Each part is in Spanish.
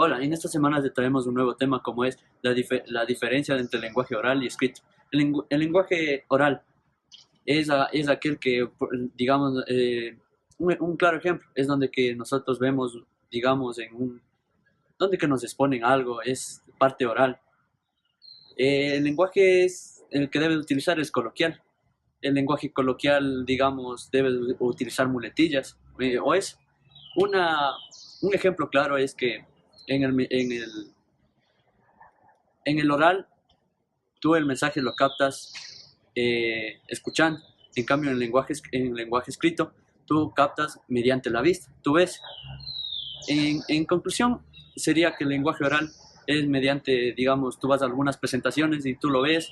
Hola, en esta semana te traemos un nuevo tema como es la diferencia entre el lenguaje oral y escrito. El lenguaje oral es aquel que, digamos, un claro ejemplo es donde que nosotros vemos, digamos, donde que nos exponen algo, es parte oral. El lenguaje el que debes utilizar es coloquial. El lenguaje coloquial, digamos, debes utilizar muletillas, o es una, un ejemplo claro es que en el oral tú el mensaje lo captas escuchando. En cambio, en lenguaje escrito, tú captas mediante la vista, tú ves. En conclusión, sería que el lenguaje oral es mediante, digamos, tú vas a algunas presentaciones y tú lo ves,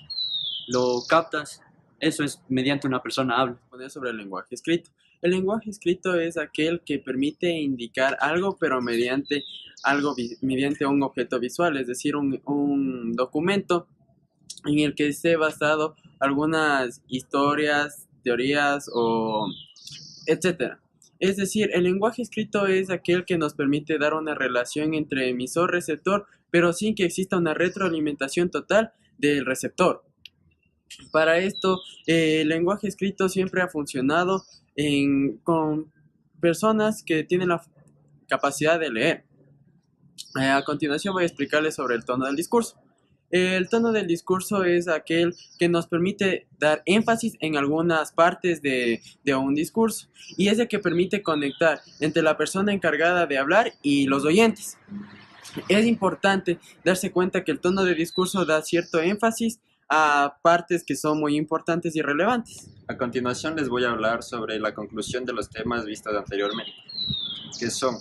lo captas, eso es mediante una persona habla. Poner sobre el lenguaje escrito. El lenguaje escrito es aquel que permite indicar algo, pero mediante un objeto visual, es decir, un documento en el que esté basado algunas historias, teorías o etcétera. Es decir, el lenguaje escrito es aquel que nos permite dar una relación entre emisor-receptor, pero sin que exista una retroalimentación total del receptor. Para esto, el lenguaje escrito siempre ha funcionado con personas que tienen la capacidad de leer. A continuación voy a explicarles sobre el tono del discurso. El tono del discurso es aquel que nos permite dar énfasis en algunas partes de un discurso y es el que permite conectar entre la persona encargada de hablar y los oyentes. Es importante darse cuenta que el tono de discurso da cierto énfasis a partes que son muy importantes y relevantes. A continuación les voy a hablar sobre la conclusión de los temas vistos anteriormente, que son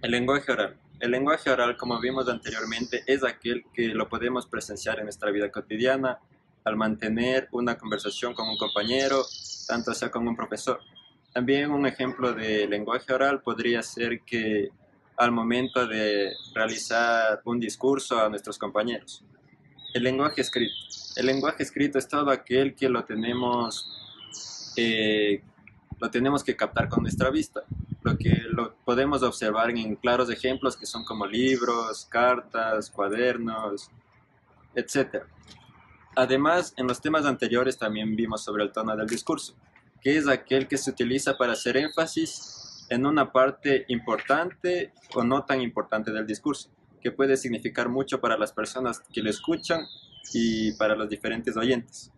el lenguaje oral. El lenguaje oral, como vimos anteriormente, es aquel que lo podemos presenciar en nuestra vida cotidiana al mantener una conversación con un compañero, tanto sea con un profesor. También un ejemplo de lenguaje oral podría ser que al momento de realizar un discurso a nuestros compañeros. El lenguaje escrito. El lenguaje escrito es todo aquel que lo tenemos que captar con nuestra vista, lo que lo podemos observar en claros ejemplos que son como libros, cartas, cuadernos, etcétera. Además, en los temas anteriores también vimos sobre el tono del discurso, que es aquel que se utiliza para hacer énfasis en una parte importante o no tan importante del discurso, que puede significar mucho para las personas que lo escuchan y para los diferentes oyentes.